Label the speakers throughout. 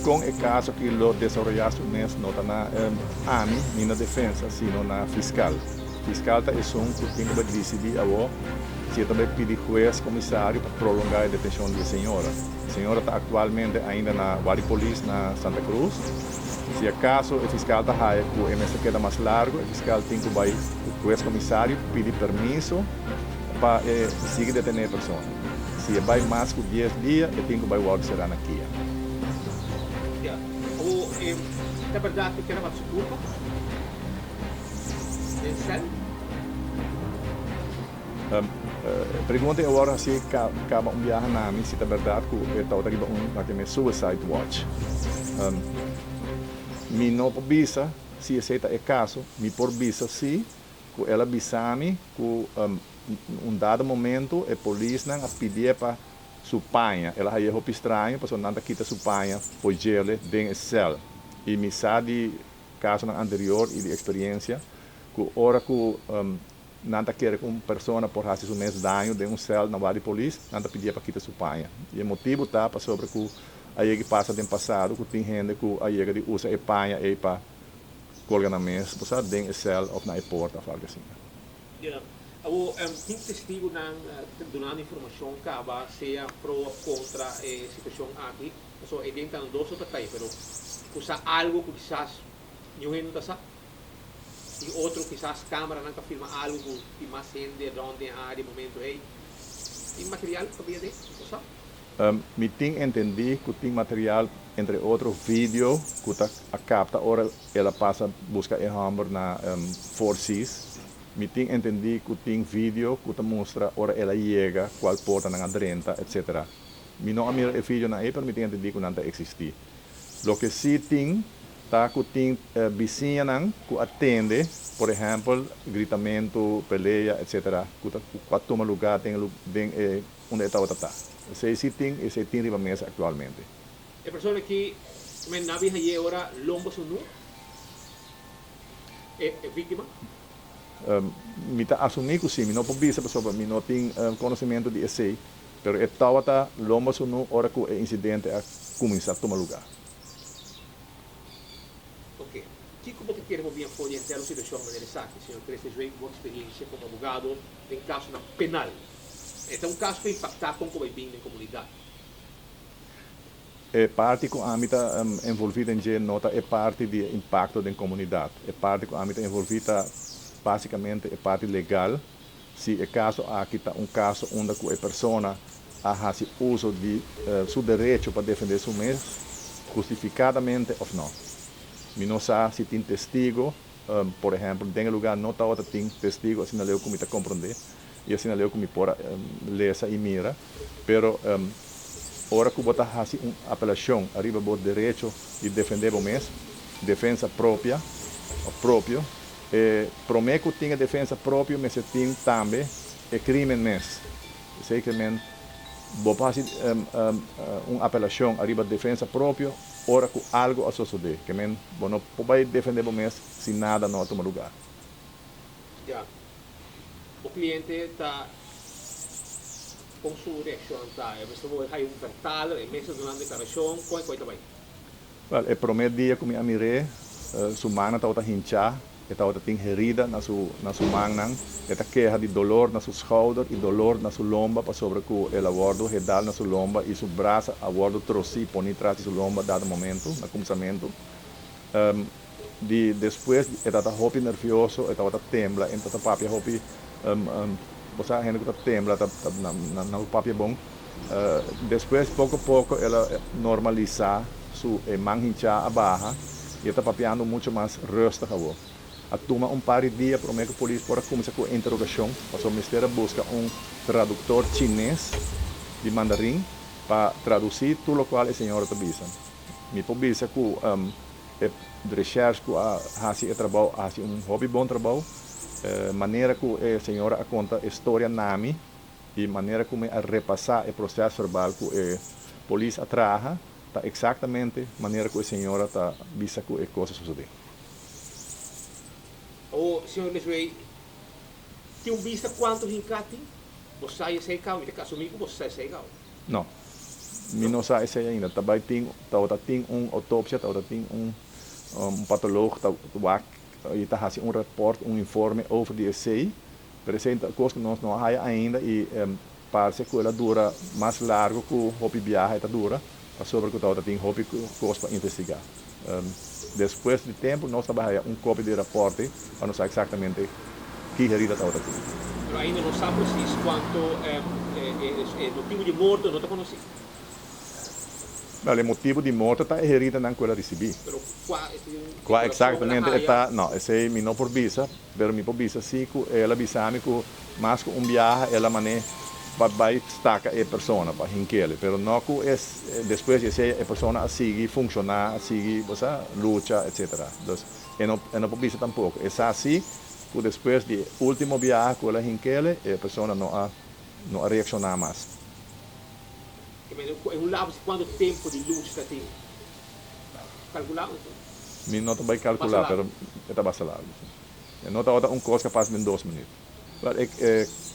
Speaker 1: com o caso que lo desarrollaste un mes, no na AMI, ni na defensa, sino na fiscal. Fiscal é que tem que decidir agora se também pedir juez, comissário para prolongar a detenção da senhora. A senhora está atualmente ainda na Guaripolis, na Santa Cruz. Se acaso o fiscal está aí, o MS queda mais largo, o fiscal tem que vai o juez comissário pedir permisso para seguir detener a pessoa. Se vai mais que 10 dias, eu tenho que vai o será aqui.
Speaker 2: Yeah. O na verdade que era uma desculpa.
Speaker 1: Pergunta agora se acaba viagem na mim, se é verdade que eu estava aqui com suicide watch. Me não visa, se aceita é caso, me por visa se que ela visa-me que dado momento a polícia não pedir para sua panha. Ela aí é roupa estranho, para não quita sua panha, foi gelo dentro do céu. E me sabe caso anterior e de experiência que hora que nada quer que uma pessoa por fazer o mesmo dano de céu na vara de polícia, nada pedir para quitar sua panha. E o motivo tá para sobre que aí que passa no passado, que tem gente que aí que usa a panha aí para colgar na mesa, por sabe dentro do céu ou na porta, algo assim.
Speaker 2: Yeah. O tem testigo donando informação que vai ser pro contra a situação aqui. So, ele tem dois ou três, mas usa algo que quizás não está e outro quizás câmera não filma algo que mais gente onde há de momento aí. Tem material para ver isso?
Speaker 1: Me tem entendi que tem material entre outros vídeo que a capta ora ela passa busca em Hamburg na Four Seas. Me tem entendi que tem vídeo que mostra ora ela chega qual porta na adrenta, etc. Me não mira o vídeo na época, me tem entendi que não existe. Lo que sim tem tá que tem vizinha que atende, por exemplo, gritamento, peleia, etc. Que toma lugar tem onde está outra. Esse tem riba mesa atualmente.
Speaker 2: A pessoa que me navi aí agora lombo sunu é vítima.
Speaker 1: Me está assumir que sim, me não pode essa pessoa, me não tem conhecimento de esse, pero estava lombo sunu hora que o incidente começa a tomar lugar.
Speaker 2: Ok. O que você quer ouvir foi a situação de saque, senhor Cresce João, com experiência como advogado em caso penal. Este é um caso que impacta com como bem na comunidade.
Speaker 1: É parte que a mim está envolvida em nota é parte do impacto da comunidade. É parte que a mim está envolvida basicamente é parte legal. Se é caso aqui está caso onde a pessoa faz uso de seu direito para defender seu mês, justificadamente ou não. Me não sabe se tem testigo, por exemplo, em lugar não está tem testigo, assim não leu como está compreender. E assim não leu como pode ler e mira, pero ora que você faz uma apelação, arriba o direito de defender o mês, defesa própria, próprio, promete que tenha defesa própria, mas tem também crime mês. Sei que você faz uma apelação, arriba defesa própria, ora que algo a suceder, que você não pode defender o mês se nada não toma lugar.
Speaker 2: Yeah. O cliente está com sua reação, tá? Você vai ter vertalo, meses durante a declaração, como é que vai?
Speaker 1: Well, o primeiro dia que me amirei, sua mão estava hinchada, estava tem herida na sua mão, estava queixa de dolor na sua shoulder e dolor na sua lomba, para sobre que ela abordo redal na sua lomba e seu braço abordo trouxe por trás de sua lomba dado momento, no começamento. Depois estava hopi nervioso, estava tembla, estava papi hopi você a gente que tembla, na papi bom. Depois pouco a pouco ela normaliza sua mão hinchada abaixo e está papiando muito mais rustig agora. A toma par de dias para que a polícia pode começar com a interrogação, para o Ministério busca tradutor chinês de mandarim para traduzir tudo o qual a senhora está dizendo. Me pode dizer que de recherche que faz trabalho, faz hobby bom trabalho, maneira que a senhora conta a história nami e maneira como a repassar o processo verbal que a polícia traga, tá exatamente maneira que a senhora está vista que a coisa suceder.
Speaker 2: O senhor Lesway, tem vista quantos encatem? Você sai carro, ele assumir que você sai carro?
Speaker 1: Não. Mi não sa essa ainda. Também tem autópsia, tem patoloog, e tá assim report, informe over die essay. Presenta coisa que nós não há ainda e parece que ela dura mais largo que o hobby viagem tá dura, sobre que tem hobby coisa para investigar. Depois de tempo nós trabalhamos cópia de reporte para não saber exatamente que herida está aqui.
Speaker 2: Pero ainda não sabe preciso quanto motivo de morte não está conhecido.
Speaker 1: O motivo de morte está herida na qual recebi.
Speaker 2: Pero
Speaker 1: Qual exatamente está, não, esse me não por visa, mas me por visa sim que ela bisame que mais que viagem ela mané vai destaca a pessoa para hinquele, pero não que depois essa a pessoa a seguir funcionar, a seguir, você luta, etc. Então, não por visa tampouco. É assim que depois de último viagem que ela hinquele, a pessoa não reacciona mais.
Speaker 2: Em lapso de quanto tempo de luz está tendo? Calculado?
Speaker 1: Mi não vai calcular, mas está bastante largo. Não está coisa que faz em 2 minutos.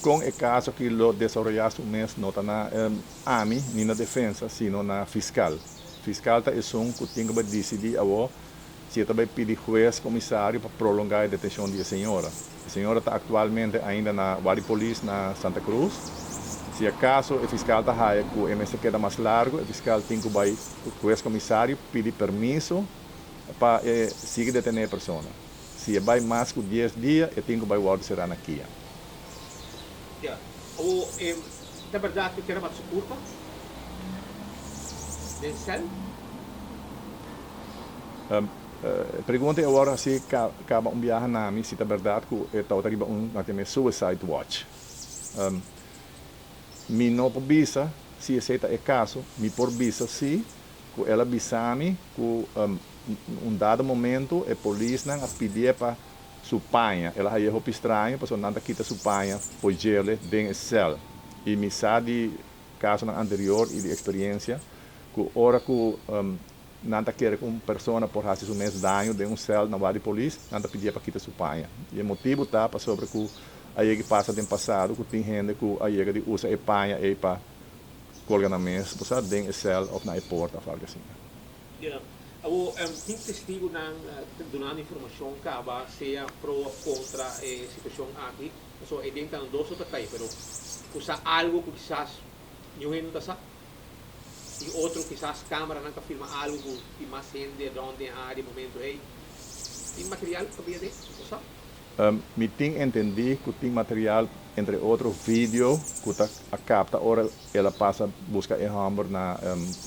Speaker 1: Com o caso que lo desarrollaste mês, não está na AMI, nem na defesa, sino na fiscal. Fiscal é que tem que decidir se vai pedir juiz, comissário para prolongar a detenção da senhora. A senhora está atualmente ainda na Wadi Police, na Santa Cruz. Se acaso o fiscal está aí, que o MS queda mais largo, o fiscal tem que vai o juiz comissário pedir permisso para seguir detener a pessoa. Se vai mais que 10 dias, tem que vai o será aqui.
Speaker 2: Ou é verdade que quer mais culpa? Del céu?
Speaker 1: Pergunta agora se acaba viagem na mim, se é verdade que está arriba suicide watch. Mi não por visa, se aceita é caso, mi por visa sim, que ela bisame que dado momento a polícia a pedir para sua panha, ela aí é roupa estranho, para nada quita sua panha, foi gele dentro do céu. E me sabe caso anterior e de experiência, que hora que nada quer que uma pessoa por fazer um mês dano de céu na vara de polícia, nada pedir para quitar sua panha. E o motivo tá para sobre que aí que passa no passado, que tem gente que aí que usa a panha aí para colgar na mesa, você dentro do céu ou na porta, algo assim.
Speaker 2: Tem testigo donando informação que acaba seja pro contra a situação aqui. So, dentro dos ou três, pero usa algo que quizás ninguém não sabe. E outro quizás câmera não filma algo que mais gente onde há de momento aí. Tem material que havia dentro, sabe?
Speaker 1: Me tem entendido que tem material, entre outros, vídeo que capta, ora ela passa a buscar em Hamburg na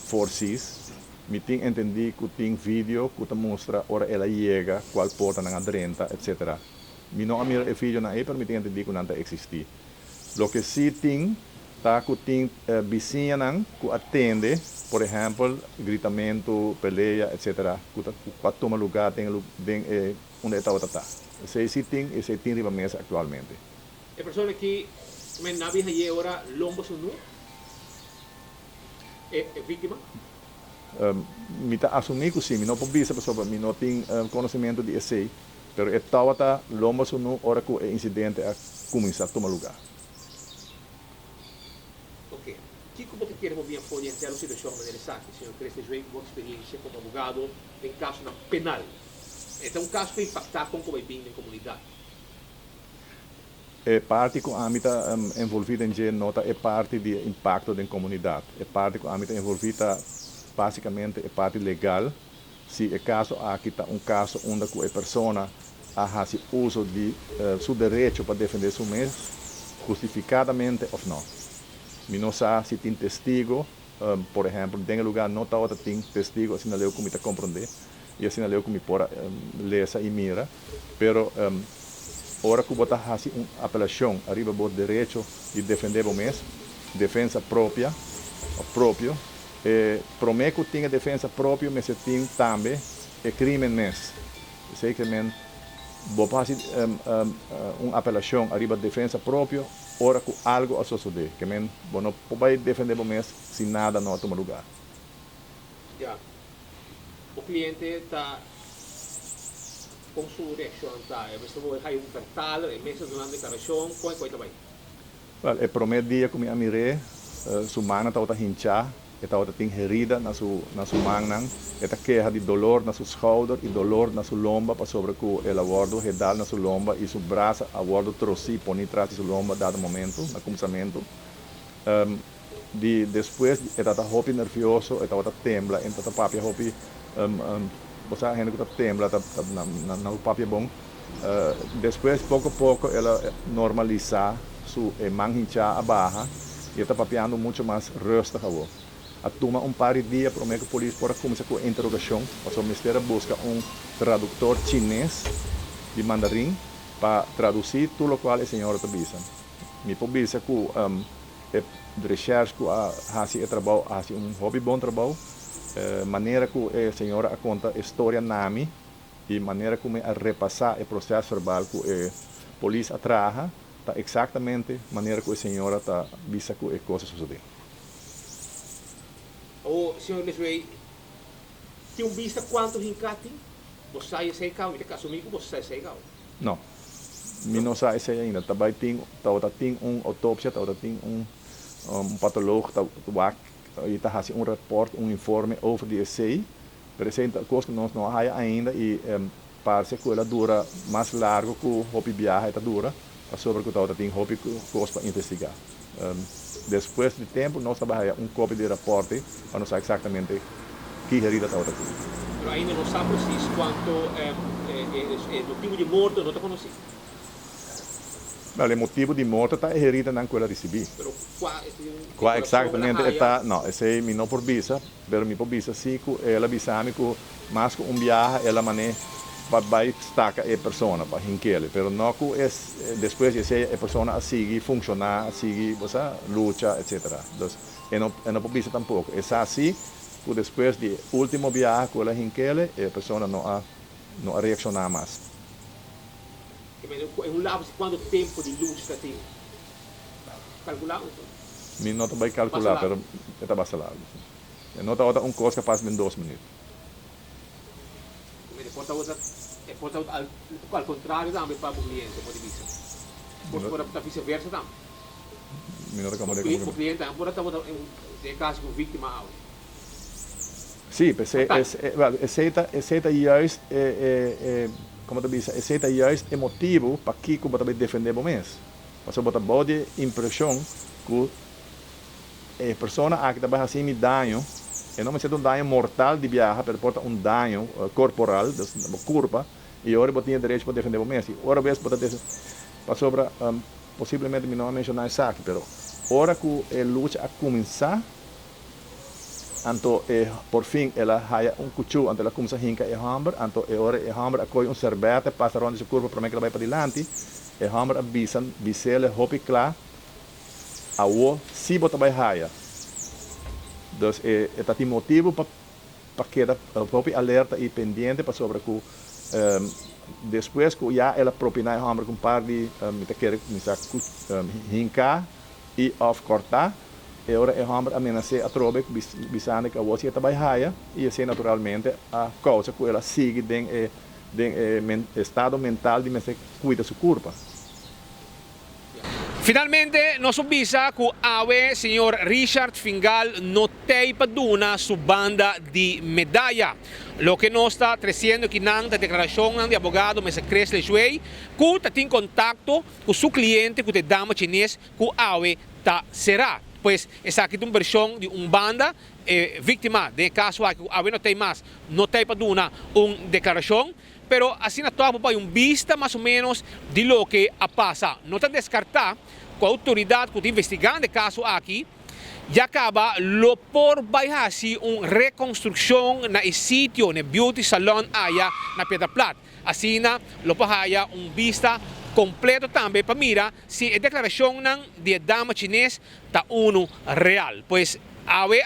Speaker 1: Four Seas. Me tem entendido que tem vídeo que mostra ora ela chega, qual porta na adrenta, etc. Me não mira o vídeo na mas me tem entendido que não existe. O que sim tem, tá que tem vizinha que atende, por exemplo, gritamento, peleia, etc. Que toma lugar onde está. Esse tem riba mesa atualmente.
Speaker 2: A pessoa que me navi aí agora lombo sunu é vítima?
Speaker 1: Me está assumindo que sim, não pode dizer pessoa, me não tem conhecimento de esse, mas estava lombo sunu hora que o incidente começa a tomar lugar.
Speaker 2: Ok. O que você quer ouvir folha a situação de saque, senhor Cresce João, com experiência como advogado em caso penal? Este é caso que impacta com o bem na comunidade.
Speaker 1: É parte que a AMI está envolvida em nota é parte do impacto da comunidade. É parte que a AMI está envolvida basicamente é parte legal. Se é caso aqui está caso onde a pessoa faz uso de seu direito para defender seu mês, justificadamente ou não. Me não sabe se tem testigo, por exemplo, em lugar não está tem testigo, assim não como está compreender. E assim não como pode ler e mira, pero ora que você faz uma apelação, arriba o direito de defender o mês, defesa própria, próprio, promete que tem defesa própria, mas tem também crime mês. Sei que você faz uma apelação, arriba defesa própria, ora que algo a suceder, que você não pode defender o mês se nada não toma lugar.
Speaker 2: Yeah. O cliente está com sua reação, você vai pertal, mesa durante a declaração, como é que vai?
Speaker 1: O primeiro dia que eu mirei, sua mana estava hinchada, outra tem herida na sua mão, esta queixa de dolor na sua shoulder e dolor na sua lomba, para sobre que ela abordo redal na sua lomba e seu braço abordo trouxe por trás de sua lomba dado momento, no começamento. Depois ela está hopi nervioso, ela está tembla, ela está papi hopi, você a gente que está tembla, está na papi bom. Depois pouco a pouco ela normaliza sua mão hincha a barra e está papiando muito mais rustig agora. A toma par de dias para que a polícia possa começar com a interrogação, para o ministério busca tradutor chinês de mandarim para traduzir tudo o qual a senhora está dizendo. Me publica que de recherche que hace trabalho, hace hobby bom trabalho, maneira que a senhora conta a história nami e maneira como a repassar o processo verbal que a polícia traga, está exatamente maneira que a senhora está vista que a coisa sucedeu.
Speaker 2: O senhor Lesway, tem vista quantos hincati? Você sai esse carro, me assumir que você sai esse carro?
Speaker 1: Não, me não sai esse ainda. Também tem autópsia, tem patólogo, e está fazendo report, informe over de ECI. Mas essa coisa que nós não temos ainda e parece que ela dura mais largo que o hobby viagem está dura, sobre que tem hobby coisa para investigar. Depois de tempo, nós trabalhamos cópia de reporte para não saber exatamente que herida está aqui.
Speaker 2: Mas ainda não sabe preciso quanto é motivo de morte, não está conhecido.
Speaker 1: O motivo de morte está herida na escola recebi. Qual exatamente está? Não, esse não por visa, mas me por visa sim que ela avisa-me que mais que viagem ela mané vai destacar a pessoa para hinquele, mas não que depois essa pessoa a seguir funcionar, a seguir luta, etc. Então, não por visa tampouco. É assim que depois do último viagem que ela hinquele, a pessoa não reaccionar mais.
Speaker 2: Em lapso de quanto tempo de luz está tendo? Calcular?
Speaker 1: Me não vai calcular, mas está bastante largo. Não está coisa que passa em 2 minutos.
Speaker 2: Al contrário também para o cliente, pode dizer. Pode vice-versa também. O cliente pode estar em caso com vítima.
Speaker 1: Sim, aceita juist, como eu disse, aceita juist o motivo para que eu também defender o mês. Porque eu tenho a impressão que a pessoa que está fazendo dano, e não é um dano mortal de viagem, mas porta dano corporal, uma curva, e agora eu tenho direito para defender o mês. Agora vez para dizer, sobre, possivelmente me não mencionar isso aqui, mas agora que a luta a começar, então, por fim, ela haya cuchillo, então ela começa a hincar o hambre, então agora o hambre acolhe servete, passa ronda de curva para que ela vai para diante, o hambre avisa, bisele, hopi claro, a o se bota vai haya. Então, está tem motivo para que ela hopi alerta e pendiente para sobre que depois que já ela propina o hambre com par de hincar e off cortar, e agora o hambre ameaça a trobe bisando que a voz está baixaia e assim naturalmente a causa que ela sigue do estado mental de que cuida sua curva.
Speaker 2: Finalmente, nós avisa que o senhor Richard Fingal não tem paduna sua banda de medalha. Lo que nós está trazendo aqui na declaração de abogado Mr. Chris Lesway, que está em contato com seu cliente, que é dama chinês, que o está será. Pues essa aqui é uma versão de banda vítima, de caso que a não tem mais, não tem para dar uma declaração, pero assim na tua para vista mais ou menos de lo que passa. Não está descartar que a autoridade que está investigando o caso aqui já acaba lo por baixar reconstrução na sítio, no beauty salon aya na Pedra Plata. Assim lo para vista completo também para mirar se a declaração de dama chinês está real. Pois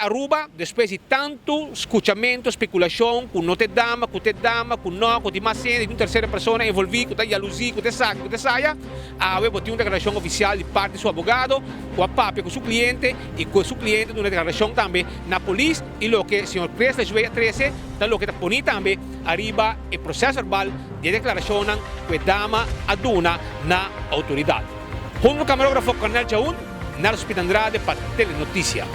Speaker 2: Aruba, depois de tanto escutamento, especulação, com não te dama, com não, com mais gente, de uma terceira pessoa envolvida, com jalusia, com saque, com saia, botou uma declaração oficial de parte do seu advogado, com a papel com seu cliente e com seu cliente uma declaração também na polícia e o que o senhor Chris Lesway 13, o que está ponido também arriba o processo verbal de declaração que a dama aduna na autoridade. Junto ao camarógrafo Cornel Chaun, Narcio Pita Andrade para Telenotícia.